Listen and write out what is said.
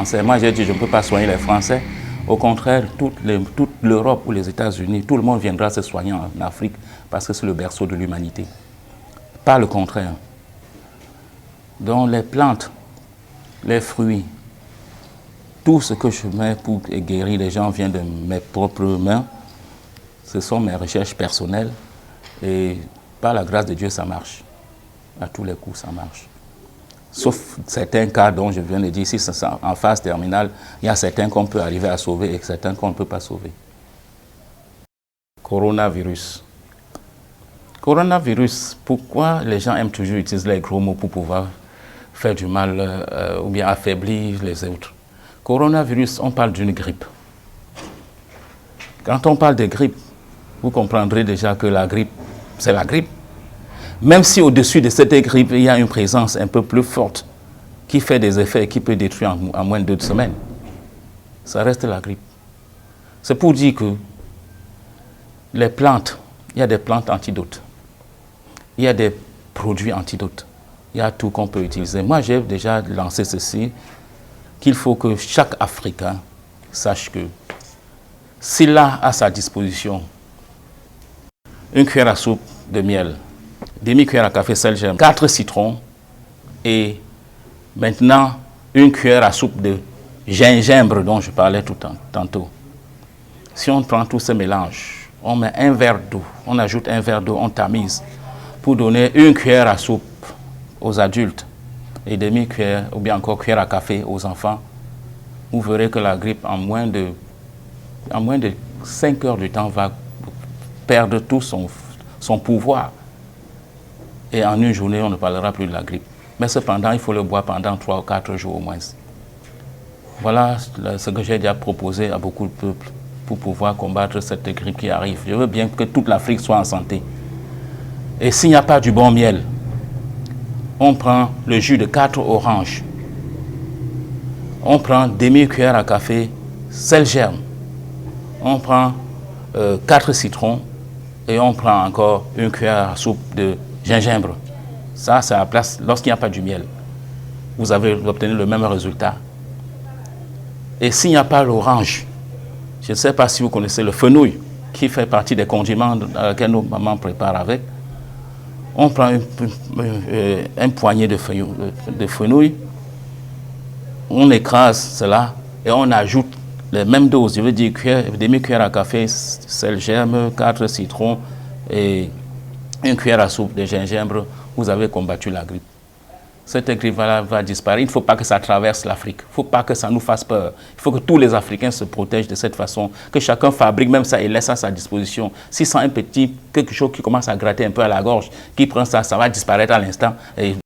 Français. Moi, j'ai dit, je ne peux pas soigner les Français. Au contraire, toute l'Europe ou les États-Unis, tout le monde viendra se soigner en Afrique parce que c'est le berceau de l'humanité. Pas le contraire. Donc, les plantes, les fruits, tout ce que je mets pour guérir les gens vient de mes propres mains. Ce sont mes recherches personnelles. Et par la grâce de Dieu, ça marche. À tous les coups, ça marche. Sauf certains cas dont je viens de dire, si c'est en phase terminale, il y a certains qu'on peut arriver à sauver et certains qu'on ne peut pas sauver. Coronavirus. Coronavirus, pourquoi les gens aiment toujours utiliser les gros mots pour pouvoir faire du mal ou bien affaiblir les autres? Coronavirus, on parle d'une grippe. Quand on parle de grippe, vous comprendrez déjà que la grippe, c'est la grippe. Même si au-dessus de cette grippe, il y a une présence un peu plus forte qui fait des effets et qui peut détruire en moins de 2 semaines. Ça reste la grippe. C'est pour dire que les plantes, il y a des plantes antidotes. Il y a des produits antidotes. Il y a tout qu'on peut utiliser. Moi, j'ai déjà lancé ceci, qu'il faut que chaque Africain sache que s'il a à sa disposition une cuillère à soupe de miel, demi-cuillère à café sel germe, 4 citrons et maintenant une cuillère à soupe de gingembre dont je parlais tantôt. Si on prend tout ce mélange, on met un verre d'eau, on ajoute un verre d'eau, on tamise pour donner une cuillère à soupe aux adultes et demi-cuillère ou bien encore cuillère à café aux enfants, vous verrez que la grippe en moins de 5 heures du temps va perdre tout son pouvoir. Et en une journée, on ne parlera plus de la grippe. Mais cependant, il faut le boire pendant 3 ou 4 jours au moins. Voilà ce que j'ai déjà proposé à beaucoup de peuples pour pouvoir combattre cette grippe qui arrive. Je veux bien que toute l'Afrique soit en santé. Et s'il n'y a pas du bon miel, on prend le jus de 4 oranges. On prend demi-cuillère à café sel germe. On prend 4 citrons et on prend encore une cuillère à soupe de gingembre. Ça, c'est à la place, lorsqu'il n'y a pas du miel. Vous obtenez le même résultat. Et s'il n'y a pas l'orange, je ne sais pas si vous connaissez le fenouil, qui fait partie des condiments que nos mamans préparent avec. On prend un poignet de fenouil, on écrase cela et on ajoute les mêmes doses. Je veux dire demi-cuillère à café, sel germe, 4 citrons et une cuillère à soupe de gingembre. Vous avez combattu la grippe. Cette grippe va disparaître. Il ne faut pas que ça traverse l'Afrique. Il ne faut pas que ça nous fasse peur. Il faut que tous les Africains se protègent de cette façon, que chacun fabrique même ça et laisse à sa disposition. S'il sent quelque chose qui commence à gratter un peu à la gorge, qui prend ça, ça va disparaître à l'instant.